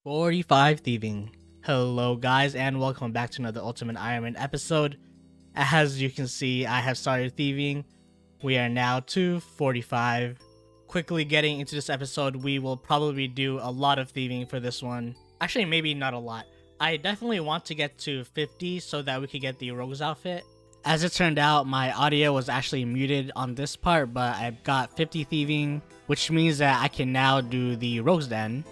45 Thieving. Hello guys and welcome back to another Ultimate Iron Man episode. As you can see, I have started thieving. We are now to 45. Quickly getting into this episode, we will probably do a lot of thieving for this one. Actually, maybe not a lot. I definitely want to get to 50 so that we could get the Rogue's outfit. As it turned out, my audio was actually muted on this part, but I've got 50 thieving, which means that I can now do the Rogue's Den.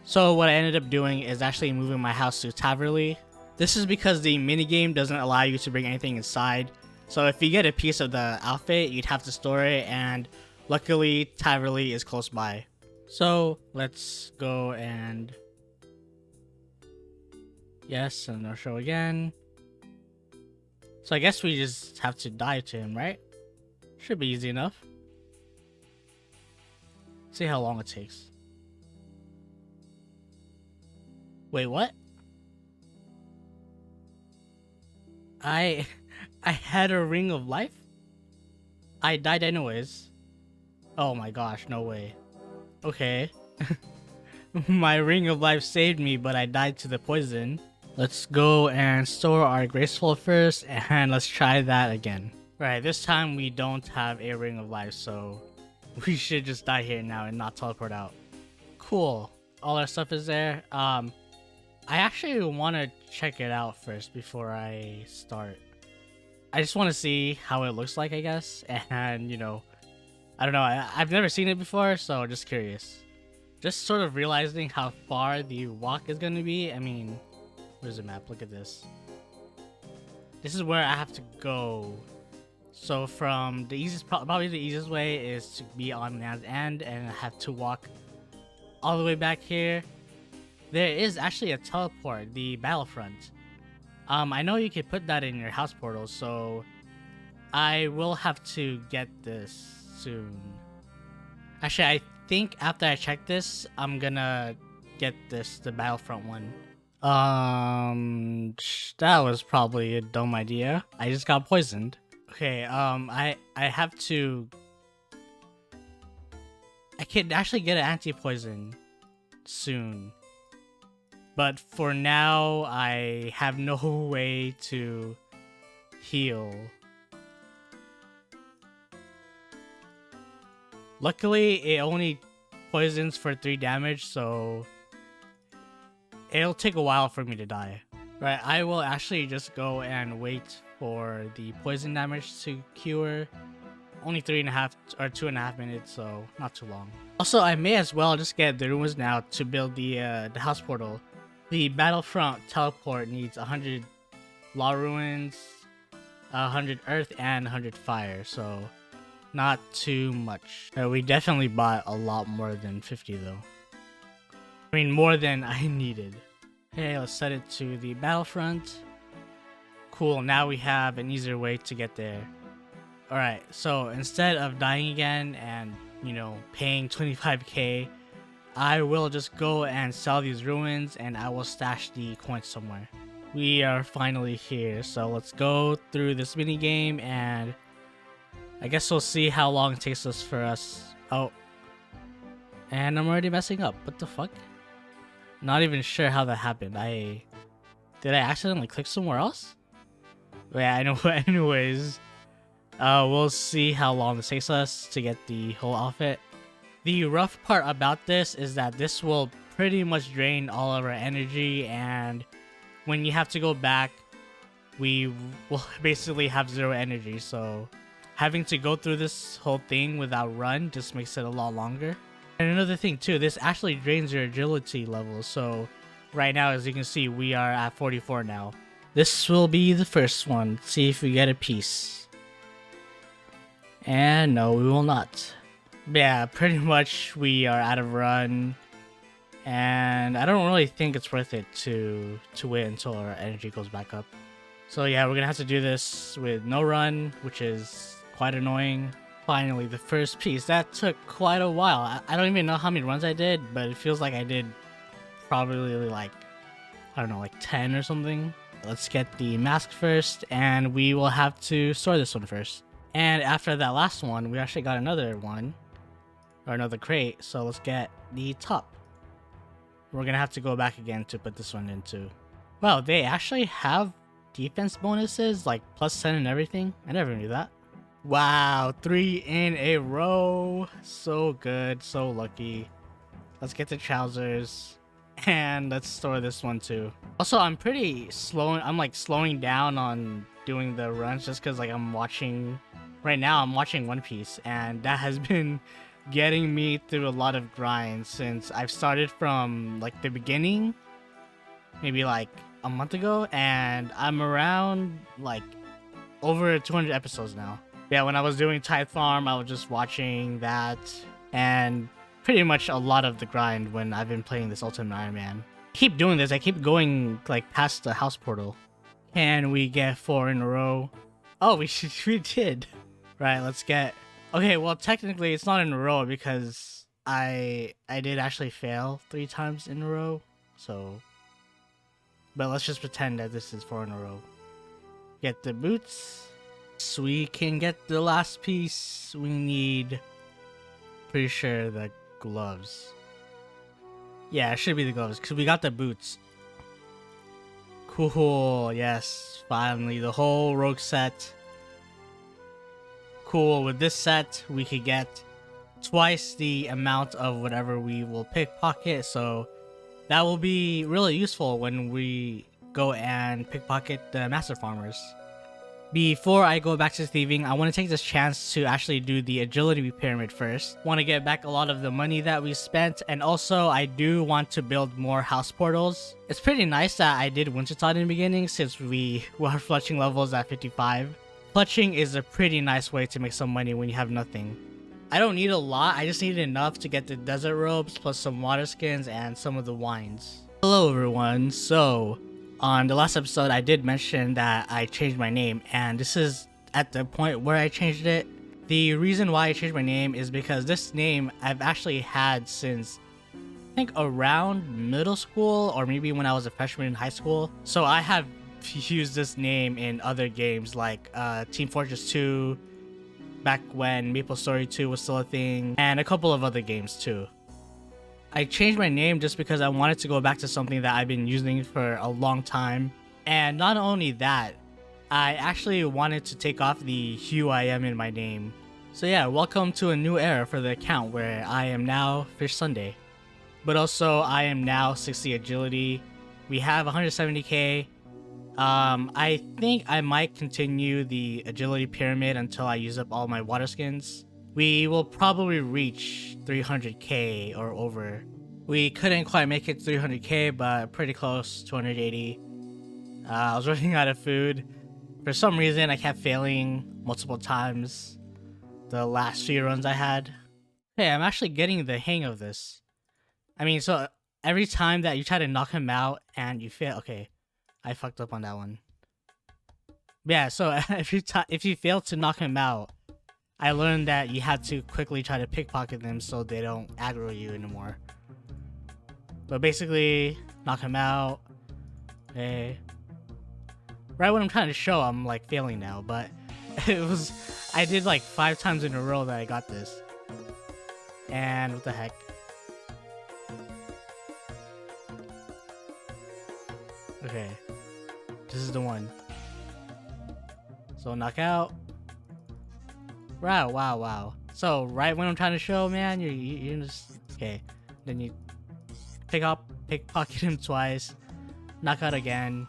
So what I ended up doing is actually moving my house to Taverly. This is because the minigame doesn't allow you to bring anything inside. So if you get a piece of the outfit, you'd have to store it, and luckily Taverly is close by. So let's go and... yes, and no show again. So I guess we just have to die to him, right? Should be easy enough. See how long it takes. Wait, what? I had a ring of life? I died anyways. Oh my gosh, no way. Okay. My ring of life saved me, but I died to the poison. Let's go and store our graceful first, and let's try that again. Right, this time we don't have a ring of life, so we should just die here now and not teleport out. Cool. All our stuff is there. I actually want to check it out first before I start. I just want to see how it looks like, I guess. And, you know, I don't know. I've never seen it before, so just curious. Just sort of realizing how far the walk is going to be. I mean, where's the map? Look at this. This is where I have to go. So from the easiest, probably the easiest way is to be on Man's End and I have to walk all the way back here. There is actually a teleport, the Battlefront. I know you can put that in your house portal, so I will have to get this soon. Actually, I think after I check this, I'm gonna get the Battlefront one. That was probably a dumb idea. I just got poisoned. Okay, I have to... I can actually get an anti-poison soon. But for now, I have no way to heal. Luckily, it only poisons for 3 damage, so it'll take a while for me to die. Right, I will actually just go and wait for the poison damage to cure. Only 3.5 or 2.5 minutes, so not too long. Also, I may as well just get the ruins now to build the house portal. The Battlefront teleport needs 100 Law Ruins, 100 Earth, and 100 Fire, so not too much. We definitely bought a lot more than 50 though. I mean, more than I needed. Okay, let's set it to the Battlefront. Cool, now we have an easier way to get there. Alright, so instead of dying again and, you know, paying 25k, I will just go and sell these ruins and I will stash the coins somewhere. We are finally here, so let's go through this mini game and I guess we'll see how long it takes us for us. Oh, and I'm already messing up. What the fuck? Not even sure how that happened. Did I accidentally click somewhere else? Yeah, I know. Anyways, we'll see how long this takes us to get the whole outfit. The rough part about this is that this will pretty much drain all of our energy, and when you have to go back, we will basically have 0 energy, so having to go through this whole thing without run just makes it a lot longer. And another thing too, this actually drains your agility level, so right now, as you can see, we are at 44 now. This will be the first one. Let's see if we get a piece. And no, we will not. Yeah, pretty much we are out of run, and I don't really think it's worth it to wait until our energy goes back up. So yeah, we're gonna have to do this with no run, which is quite annoying. Finally, the first piece. That took quite a while. I don't even know how many runs I did, but it feels like I did probably like, I don't know, like 10 or something. Let's get the mask first, and we will have to store this one first. And after that last one, we actually got another one. Or another crate, so let's get the top. we're gonna have to go back again to put this one into. Well, they actually have defense bonuses, like plus 10 and everything. I never knew that. Wow, 3 in a row. So good, so lucky. Let's get the trousers. And let's store this one too. Also, I'm pretty slow. I'm like slowing down on doing the runs just because like I'm watching. Right now, I'm watching One Piece, and that has been getting me through a lot of grinds since I've started from like the beginning, maybe like a month ago, and I'm around like over 200 episodes now. Yeah, when I was doing Tithe Farm, I was just watching that, and pretty much a lot of the grind when I've been playing this Ultimate Iron Man. Keep doing this. I keep going like past the house portal. Can we get 4 in a row? Oh, we did. Right, let's get. Okay, well technically it's not in a row because I did actually fail 3 times in a row. So, but let's just pretend that this is 4 in a row. Get the boots. So we can get the last piece. We need, pretty sure, the gloves. Yeah, it should be the gloves because we got the boots. Cool, yes, finally the whole rogue set. Cool, with this set we could get twice the amount of whatever we will pickpocket, so that will be really useful when we go and pickpocket the master farmers. Before I go back to thieving, I want to take this chance to actually do the agility pyramid first. Want to get back a lot of the money that we spent, and also I do want to build more house portals. It's pretty nice that I did Wintertide in the beginning since we were fletching levels at 55. Fletching is a pretty nice way to make some money when you have nothing. I don't need a lot, I just need enough to get the desert robes plus some water skins and some of the wines. Hello everyone, so on the last episode, I did mention that I changed my name, and this is at the point where I changed it. The reason why I changed my name is because this name I've actually had since, I think, around middle school, or maybe when I was a freshman in high school. So I have used this name in other games like Team Fortress 2, back when MapleStory 2 was still a thing, and a couple of other games too. I changed my name just because I wanted to go back to something that I've been using for a long time. And not only that, I actually wanted to take off the Hugh I am in my name. So yeah, welcome to a new era for the account where I am now Fish Sunday. But also I am now 60 agility. We have 170k. I think I might continue the agility pyramid until I use up all my water skins. We will probably reach 300k or over. We couldn't quite make it 300k, but pretty close, 280. I was running out of food. For some reason, I kept failing multiple times the last few runs I had. Hey, I'm actually getting the hang of this. I mean, so every time that you try to knock him out and you fail, okay, I fucked up on that one. Yeah, so if you fail to knock him out, I learned that you have to quickly try to pickpocket them so they don't aggro you anymore. But basically, knock him out. Okay. Right when I'm trying to show, I'm like failing now, but I did like 5 times in a row that I got this. And what the heck? Okay. This is the one. So knock out. Wow. So right when I'm trying to show, man, you just okay. Then you pickpocket him twice, knock out again,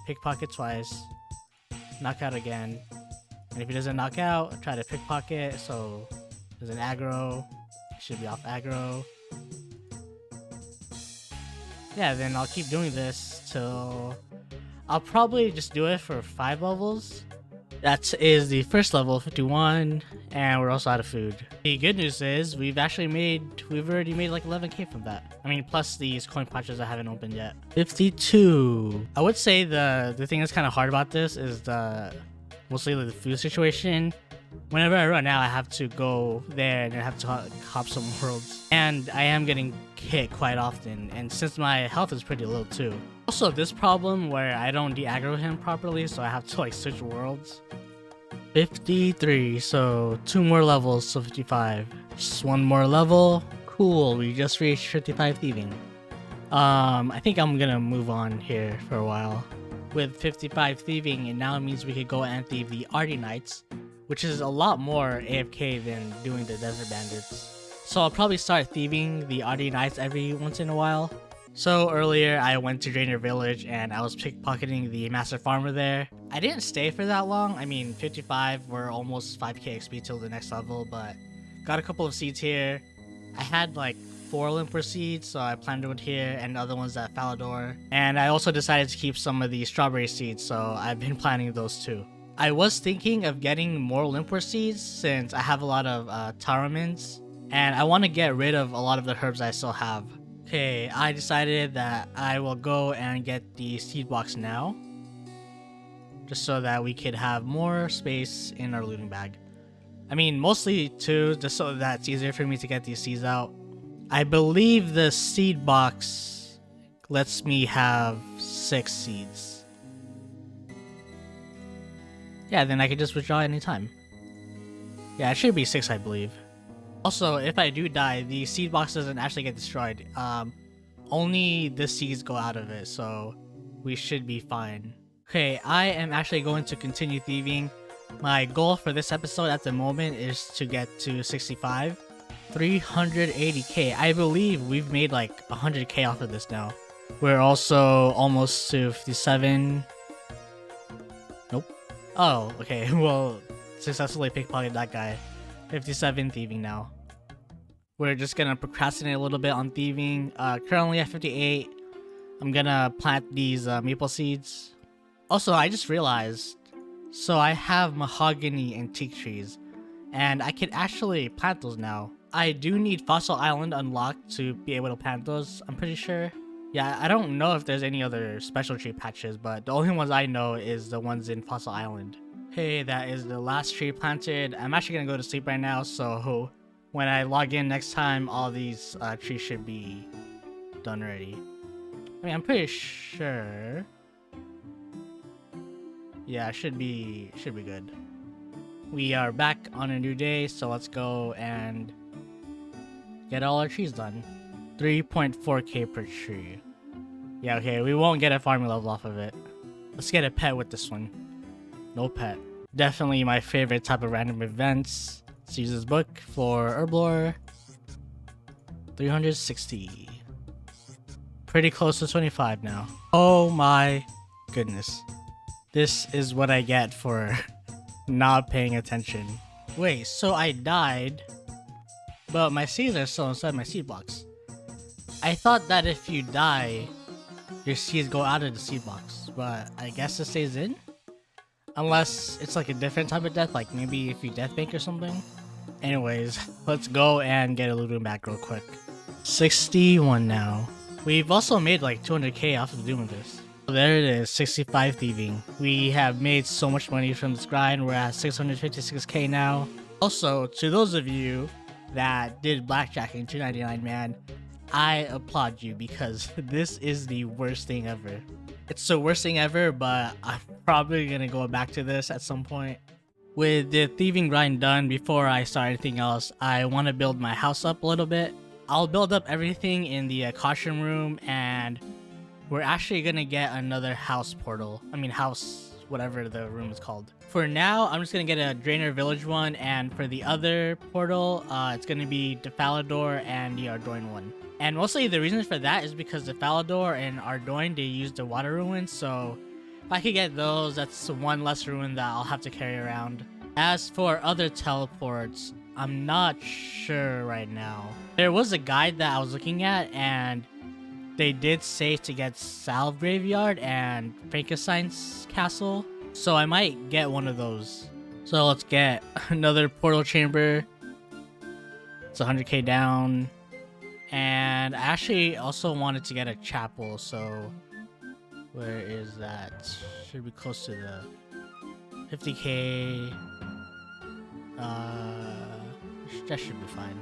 pickpocket twice, knock out again, and if he doesn't knock out, try to pickpocket. So there's an aggro. Should be off aggro. Yeah, then I'll keep doing this till I'll probably just do it for 5 levels. That is the first level, 51, and we're also out of food. The good news is we've already made like 11k from that. I mean, plus these coin pouches I haven't opened yet. 52. I would say the thing that's kind of hard about this is mostly the food situation. Whenever I run out, I have to go there and I have to hop some worlds. And I am getting hit quite often, and since my health is pretty low too. Also, this problem where I don't de-aggro him properly, so I have to like switch worlds. 53, so 2 more levels, so 55. Just 1 more level. Cool, we just reached 55 thieving. I think I'm gonna move on here for a while. With 55 thieving, it now means we could go and thieve the Arty Knights, which is a lot more AFK than doing the Desert Bandits. So I'll probably start thieving the Arty Knights every once in a while. So earlier I went to Drainer Village and I was pickpocketing the Master Farmer there. I didn't stay for that long. I mean, 55 were almost 5k XP till the next level, but got a couple of seeds here. I had like 4 Limper seeds, so I planted one here and other ones at Falador. And I also decided to keep some of the strawberry seeds, so I've been planting those too. I was thinking of getting more Limper seeds since I have a lot of Taramins, and I want to get rid of a lot of the herbs I still have. Okay, I decided that I will go and get the seed box now, just so that we could have more space in our looting bag. I mean, mostly too, just so that it's easier for me to get these seeds out. I believe the seed box lets me have 6 seeds. Yeah, then I can just withdraw anytime. Yeah, it should be 6, I believe. Also, if I do die, the seed box doesn't actually get destroyed. Only the seeds go out of it, so we should be fine. Okay, I am actually going to continue thieving. My goal for this episode at the moment is to get to 65. 380k. I believe we've made like 100k off of this now. We're also almost to 57. Nope. Oh, okay. Well, successfully pickpocketed that guy. 57 thieving now. We're just gonna procrastinate a little bit on thieving. Currently at 58. I'm gonna plant these maple seeds. Also, I just realized, so I have mahogany and teak trees, and I could actually plant those now. I do need Fossil Island unlocked to be able to plant those, I'm pretty sure. Yeah, I don't know if there's any other special tree patches, but the only ones I know is the ones in Fossil Island. Hey, that is the last tree planted. I'm actually gonna go to sleep right now, so when I log in next time, all these trees should be done already. I mean, I'm pretty sure. Yeah, it should be good. We are back on a new day, so let's go and get all our trees done. 3.4k per tree. Yeah, okay, we won't get a farming level off of it. Let's get a pet with this one. No pet. Definitely my favorite type of random events. Let's use this book for Herblore. 360. Pretty close to 25 now. Oh my goodness. This is what I get for not paying attention. Wait, so I died, but my seeds are still inside my seed box. I thought that if you die, your seeds go out of the seed box, but I guess it stays in? Unless it's like a different type of death, like maybe if you death bank or something. Anyways, let's go and get a looting back real quick. 61 now. We've also made like 200k off of doing this. So there it is, 65 thieving. We have made so much money from this grind. We're at 656k now. Also, to those of you that did blackjack in 299, man, I applaud you because this is the worst thing ever. It's the worst thing ever, but I'm probably gonna go back to this at some point. With the thieving grind done, before I start anything else, I want to build my house up a little bit. I'll build up everything in the caution room, and we're actually gonna get another house portal. I mean house, whatever the room is called. For now, I'm just gonna get a Drainer Village one, and for the other portal, it's gonna be the Falador and the Ardoin one. And mostly the reason for that is because the Falador and Ardoin, they use the water ruins, so if I could get those, that's one less ruin that I'll have to carry around. As for other teleports, I'm not sure right now. There was a guide that I was looking at, and they did say to get Salve Graveyard and Frankenstein's Castle, so I might get one of those. So let's get another portal chamber. It's 100k down. And I actually also wanted to get a chapel, so where is that? Should be close to the 50k. That should be fine.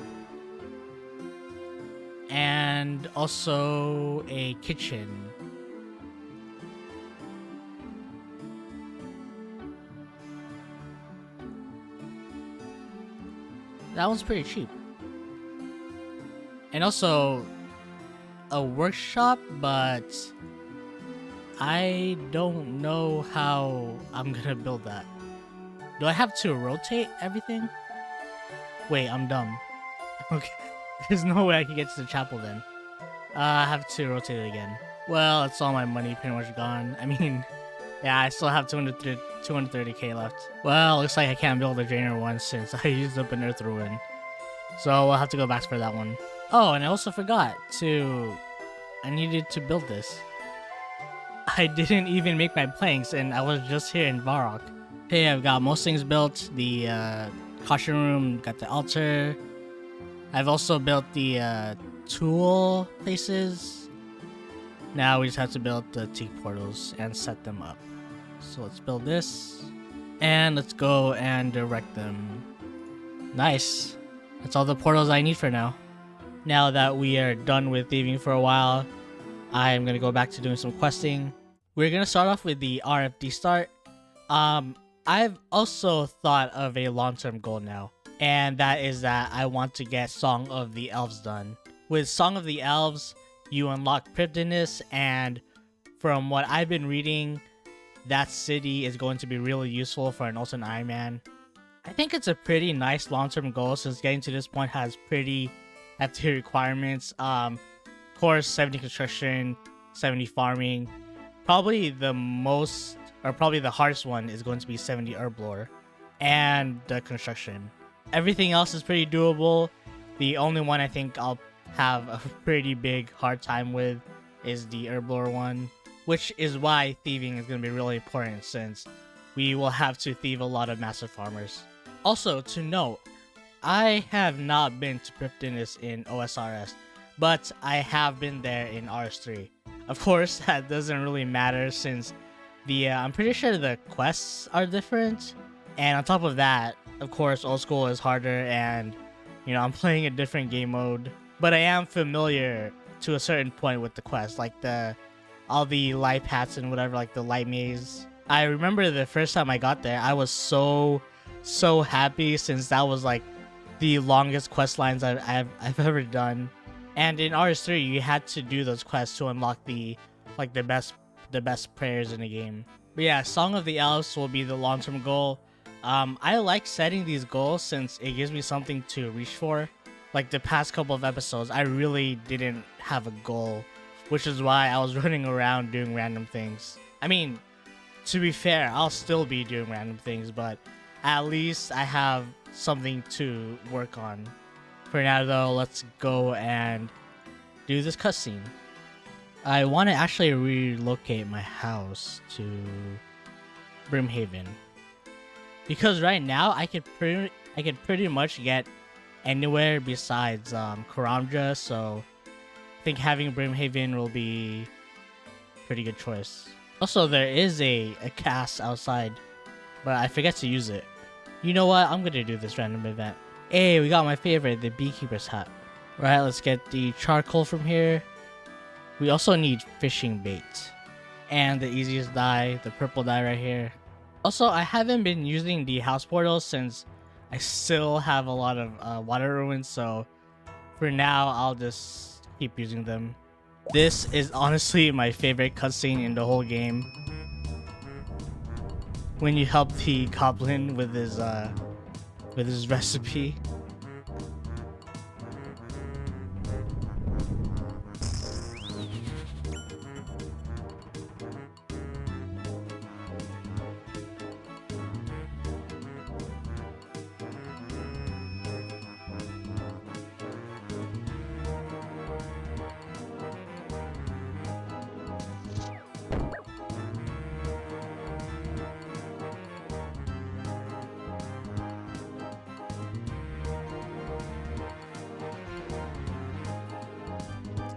And also a kitchen. That one's pretty cheap. And also, a workshop, but I don't know how I'm gonna build that. Do I have to rotate everything? Wait, I'm dumb. Okay, there's no way I can get to the chapel then. I have to rotate it again. Well, it's all my money pretty much gone. I mean, yeah, I still have 230k left. Well, looks like I can't build a drainer one since I used up an earth ruin. So I'll have to go back for that one. Oh, and I also forgot I needed to build this. I didn't even make my planks and I was just here in Varrock. Okay, I've got most things built. The caution room, got the altar. I've also built the tool places. Now we just have to build the teak portals and set them up. So let's build this. And let's go and direct them. Nice. That's all the portals I need for now. Now that we are done with thieving for a while, I'm going to go back to doing some questing. We're going to start off with the RFD start. I've also thought of a long-term goal now. And that is that I want to get Song of the Elves done. With Song of the Elves, you unlock Cryptiness, and from what I've been reading, that city is going to be really useful for an Ultimate Iron Man. I think it's a pretty nice long-term goal since getting to this point has pretty hefty requirements. Of course, 70 construction, 70 farming. Probably the hardest one is going to be 70 herb lore and the construction. Everything else is pretty doable. The only one I think I'll have a pretty big hard time with is the herb lore one, which is why thieving is going to be really important since we will have to thieve a lot of massive farmers. Also, to note, I have not been to Cryptiness in OSRS, but I have been there in RS3. Of course, that doesn't really matter since I'm pretty sure the quests are different. And on top of that, of course, old school is harder and, I'm playing a different game mode. But I am familiar to a certain point with the quests, like all the light paths and whatever, like the light maze. I remember the first time I got there, I was so happy since that was like the longest quest lines I've ever done. And in RS3, you had to do those quests to unlock the best prayers in the game. But yeah, Song of the Elves will be the long-term goal. I like setting these goals since it gives me something to reach for. Like the past couple of episodes, I really didn't have a goal, which is why I was running around doing random things. I mean, to be fair, I'll still be doing random things, but at least I have something to work on. For now though, let's go and do this cutscene. I want to actually relocate my house to Brimhaven. Because right now I could pretty much get anywhere besides Karamja, so I think having Brimhaven will be a pretty good choice. Also, there is a cast outside, but I forget to use it. You know what? I'm gonna do this random event. Hey, we got my favorite, the Beekeeper's Hat. Right, let's get the charcoal from here. We also need fishing bait. And the easiest dye, the purple dye right here. Also, I haven't been using the house portals since I still have a lot of water ruins, so for now, I'll just keep using them. This is honestly my favorite cutscene in the whole game. When you help the goblin with his recipe.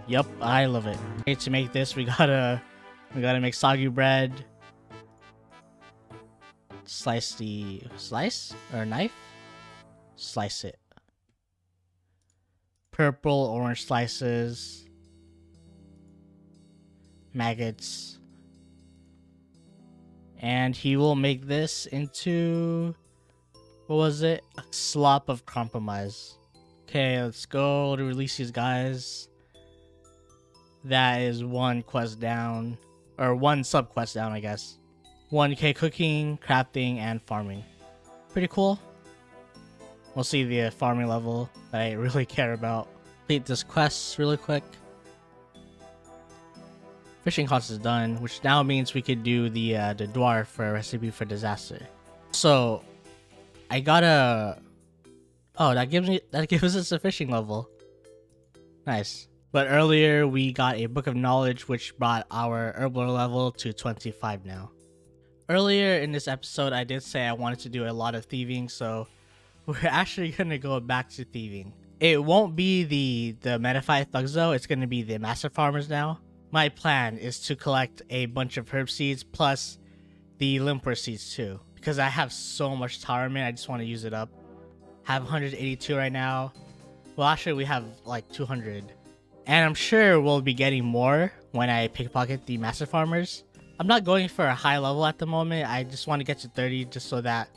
Yep, I love it. Okay, to make this, we gotta make soggy bread. Slice or knife. Slice it. Purple, orange slices. Maggots. And he will make this into, what was it? A slop of compromise. Okay, let's go to release these guys. That is one quest down, or one sub quest down, I guess. 1k cooking, crafting, and farming. Pretty cool. We'll see the farming level that I really care about. Complete this quest really quick. Fishing cost is done, which now means we could do the dwarf for a recipe for disaster. So I got a... Oh, that gives us a fishing level. Nice. But earlier we got a book of knowledge, which brought our herblore level to 25 now. Earlier in this episode, I did say I wanted to do a lot of thieving, so we're actually gonna go back to thieving. It won't be the metafied thugs though, it's gonna be the master farmers now. My plan is to collect a bunch of herb seeds plus the limpwort seeds too, because I have so much tarman, I just want to use it up. Have 182 right now. Well, actually we have like 200. And I'm sure we'll be getting more when I pickpocket the master farmers. I'm not going for a high level at the moment. I just want to get to 30 just so that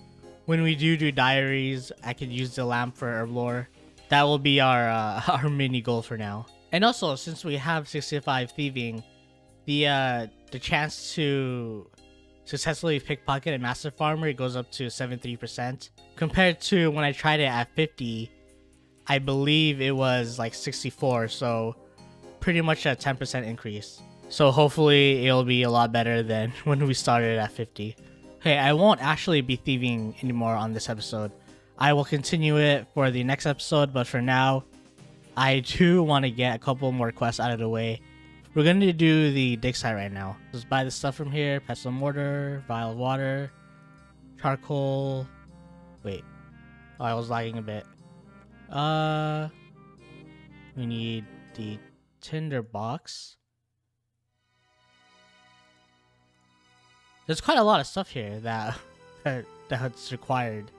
when we do diaries, I can use the lamp for herblore. That will be our our mini goal for now. And also, since we have 65 thieving, the chance to successfully pickpocket a master farmer goes up to 73%. Compared to when I tried it at 50, I believe it was like 64, so pretty much a 10% increase. So hopefully it'll be a lot better than when we started at 50. Okay, I won't actually be thieving anymore on this episode. I will continue it for the next episode, but for now, I do want to get a couple more quests out of the way. We're going to do the dig site right now. Just buy the stuff from here. Pestle mortar, vial of water, charcoal. Wait. Oh, I was lagging a bit. We need the tinder box. There's quite a lot of stuff here that's required.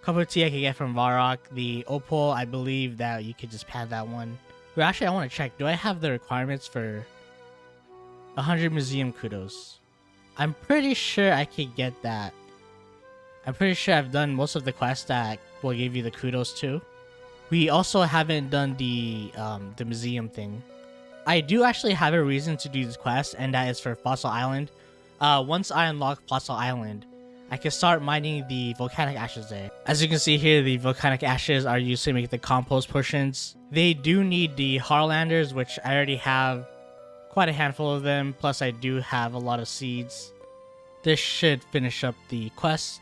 Cup of tea I can get from Varrock. The opal, I believe that you could just pad that one. But actually, I want to check. Do I have the requirements for 100 museum kudos? I'm pretty sure I could get that. I'm pretty sure I've done most of the quests that will give you the kudos too. We also haven't done the museum thing. I do actually have a reason to do this quest, and that is for Fossil Island. Once I unlock Fossil Island, I can start mining the volcanic ashes there. As you can see here, the volcanic ashes are used to make the compost portions. They do need the Harlanders, which I already have quite a handful of them, plus I do have a lot of seeds. This should finish up the quest.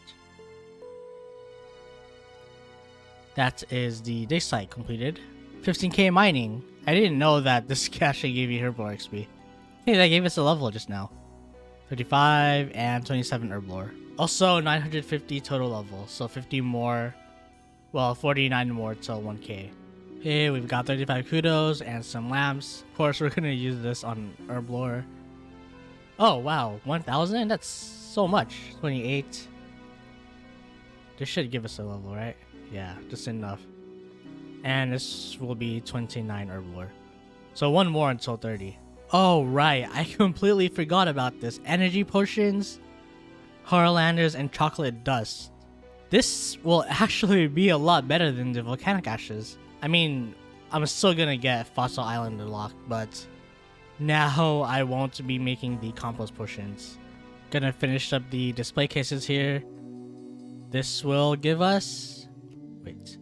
That is the dig site completed. 15k mining. I didn't know that this actually gave you herblore XP. Hey, that gave us a level just now. 35 and 27 herblore. Also 950 total level, so 50 more, well 49 more till 1k. Okay, we've got 35 kudos and some lamps. Of course, we're gonna use this on herblore. Oh wow, 1000? That's so much. 28. This should give us a level, right? Yeah, just enough. And this will be 29 herblore. So one more until 30. Oh right, I completely forgot about this. Energy potions, Harlanders, and chocolate dust. This will actually be a lot better than the volcanic ashes. I mean, I'm still gonna get Fossil Island unlocked, but now I won't be making the compost potions. Gonna finish up the display cases here. This will give us, wait,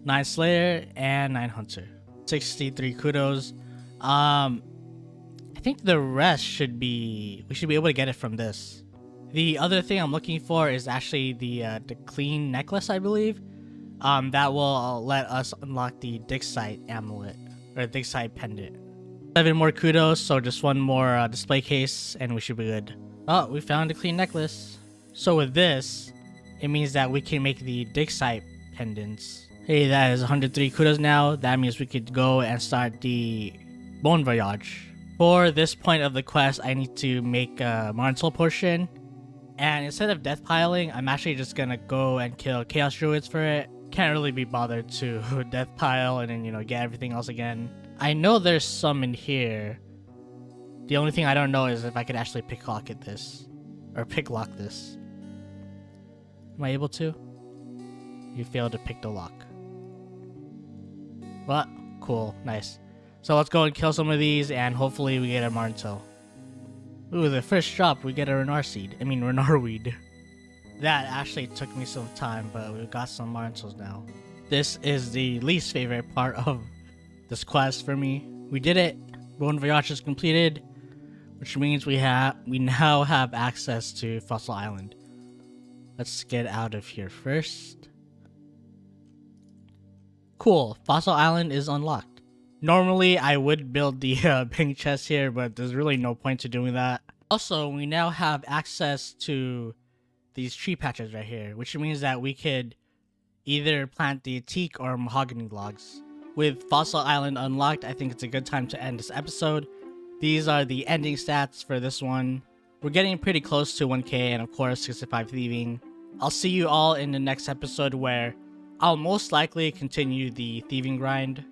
9 Slayer and 9 Hunter. 63 kudos. I think the rest we should be able to get it from this. The other thing I'm looking for is actually the clean necklace, I believe. That will let us unlock the dig site amulet, or dig site pendant. 7 more kudos, so just 1 more display case and we should be good. Oh, we found a clean necklace. So with this, it means that we can make the dig site pendants. Hey, that is 103 kudos now. That means we could go and start the bone voyage. For this point of the quest, I need to make a Marntel portion. And instead of death piling, I'm actually just gonna go and kill Chaos Druids for it. Can't really be bothered to death pile and then, you know, get everything else again. I know there's some in here. The only thing I don't know is if I could actually picklock this. Or picklock this. Am I able to? You failed to pick the lock. What? Cool. Nice. So let's go and kill some of these, and hopefully we get a Martel. Ooh, the first drop, we get a Renar weed. That actually took me some time, but we got some Martels now. This is the least favorite part of this quest for me. We did it. Bon Voyage is completed, which means we now have access to Fossil Island. Let's get out of here first. Cool, Fossil Island is unlocked. Normally, I would build the pink chest here, but there's really no point to doing that. Also, we now have access to these tree patches right here, which means that we could either plant the teak or mahogany logs. With Fossil Island unlocked, I think it's a good time to end this episode. These are the ending stats for this one. We're getting pretty close to 1k and of course 65 thieving. I'll see you all in the next episode where I'll most likely continue the thieving grind.